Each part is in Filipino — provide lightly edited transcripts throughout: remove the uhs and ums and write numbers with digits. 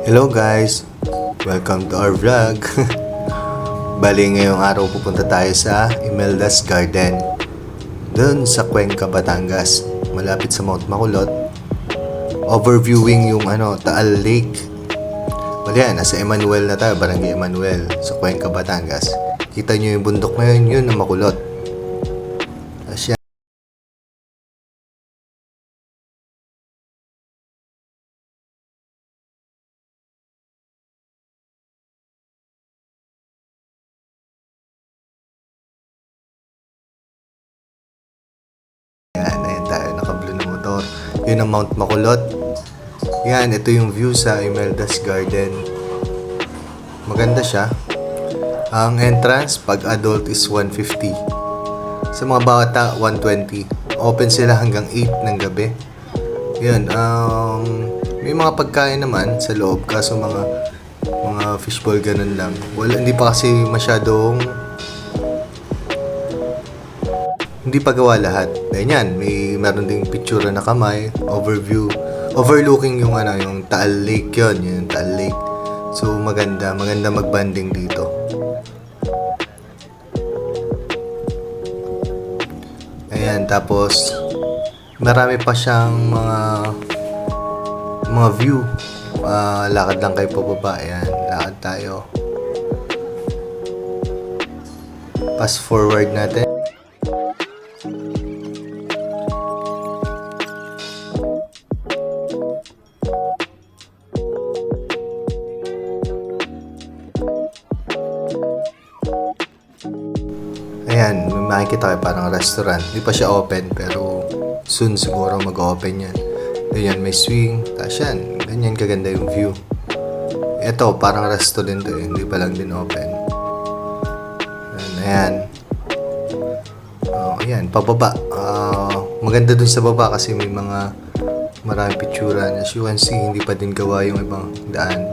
Hello guys! Welcome to our vlog. Bali ngayong araw pupunta tayo sa Imelda's Garden. Doon sa Cuenca, Batangas. Malapit sa Mount Makulot. Overviewing yung Taal Lake. Bali yan, nasa Emmanuel na tayo, Barangay Emmanuel, sa Cuenca, Batangas. Kita nyo yung bundok na yun ang Makulot. Tapos ayan tayo, naka-blue na motor. Yun ang Mount Makulot. Yan, ito yung view sa Imelda's Garden. Maganda siya. Ang entrance, pag adult is 150. Sa mga bata, 120. Open sila hanggang 8 ng gabi. Yun, may mga pagkain naman sa loob, kaso mga fishball ganun lang. Hindi pa kasi masyadong hindi pa gawa lahat. Ganyan, meron ding picture na kamay, overlooking yung yung Taal Lake yun, yung Taal Lake. So maganda magbanding dito. Ayan, tapos marami pa siyang mga view. Lakad lang kayo pababa. Ayan, lakad tayo. Fast forward natin. Ayan, may makikita kayo parang restaurant. Hindi pa siya open, pero soon siguro mag-open yan. Ayan, may swing. Tapos yan, ganyan kaganda yung view. Ito, parang resto din to eh. Hindi pa lang din open. Ayan. Ayan, pababa. Maganda dun sa baba kasi may maraming picturean. As you can see, hindi pa din gawa yung ibang daan.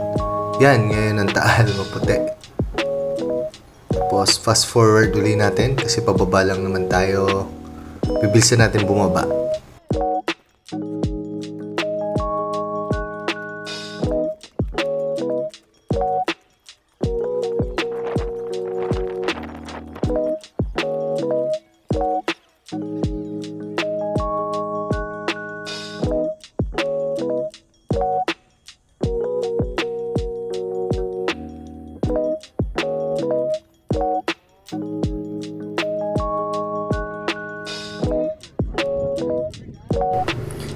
Yan, ngayon ang Taal, maputi. Tapos fast forward uli natin kasi pababa lang naman tayo. Bibilisan natin bumaba.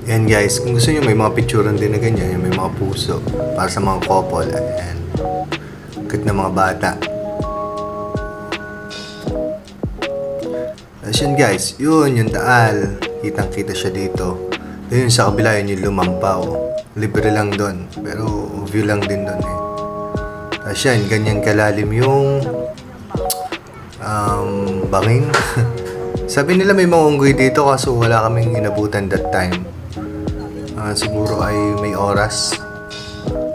Ayan guys, kung gusto nyo may mga picturean din na ganyan, may mga puso para sa mga couple. Ayan, cute na mga bata. Tapos yun guys, yun yung Taal. Kitang kita siya dito. Yun sa kabila, yun yung Lumampaw. Libre lang doon, pero view lang din doon eh. Tapos yan, ganyan kalalim yung bangin. Sabi nila may mga unggoy dito kaso wala kaming inabutan that time. Siguro ay may oras.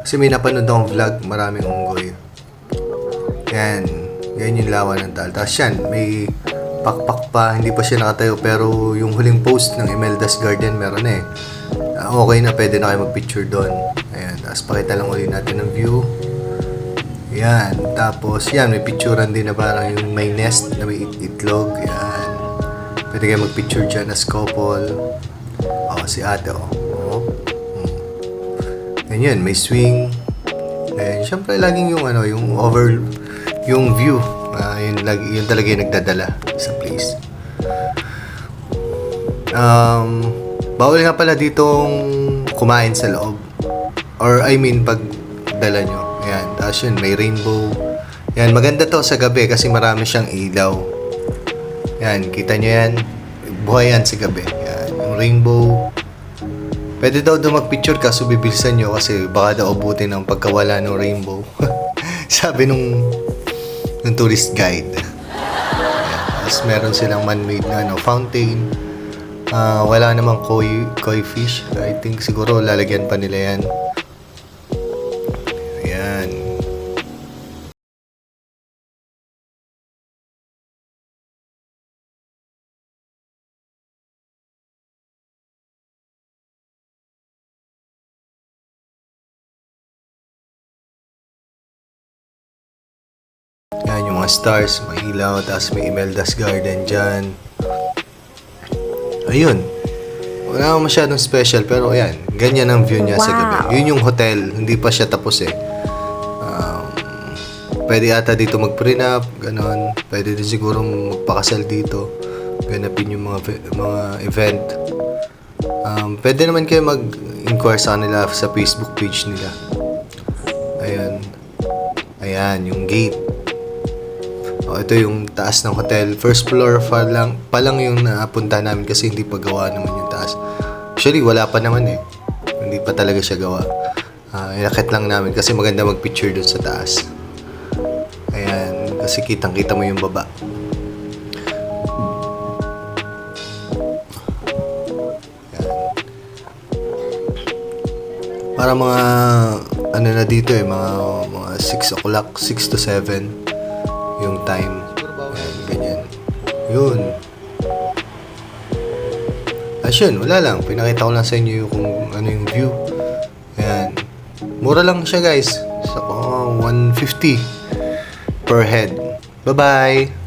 Kasi may napanood akong vlog, maraming unggoy. Yan yung lawa ng Taal. Tapos yan, may pakpak pa, hindi pa siya nakatayo. Pero yung huling post ng Imelda's Garden meron eh. Okay na, pwede na kayo magpicture doon. Ayan, tapos pakita lang ulit natin ng view. Yan, tapos yan, may picturean din na parang yung may nest na may itlog. Yan, pwede kayo magpicture dyan as couple. Si ate Ganyan, may swing. And syempre laging yung yung view. Yun talaga yung nagdadala sa place. Bawal nga pala ditong kumain sa loob. Or I mean pag dala nyo. Ayan, tapos yun, may rainbow. Yan, maganda to sa gabi kasi marami siyang ilaw. Yan, kita nyo yan. Buhay yan sa gabi. Yan, yung rainbow. Pwede daw magpicture kaso bibilisan nyo kasi baka daw abutin ng pagkawala ng rainbow. Sabi nung tourist guide. Tapos meron silang man-made na fountain. Wala namang koi fish. I think siguro lalagyan pa nila yan. Yan, yung mga stars, may ilaw, tapos may Imelda's Garden dyan. Ayun. Wala naman masyadong special, pero ayan, ganyan ang view niya sa gabi. Yun yung hotel, hindi pa siya tapos eh. Pwede ata dito mag-prenup, ganon. Pwede din siguro magpakasal dito. Ganapin yung mga event. Pwede naman kayo mag-inquire sa kanila sa Facebook page nila. Ayan. Ayan, yung gate. Ito yung taas ng hotel. First floor pa lang yung napunta namin kasi hindi pa gawa naman yung taas. Actually, wala pa naman eh. Hindi pa talaga siya gawa. Inakit lang namin kasi maganda mag-picture dun sa taas. Ayan, kasi kitang-kita mo yung baba. Ayan. Para mga ano na dito eh, mga 6 o'clock, 6 to 7 yung time. Ayan, ganyan. Yun. Yun, wala lang. Pinakita ko lang sa inyo kung ano yung view. Ayan. Mura lang siya guys. Sa 150 per head. Bye-bye!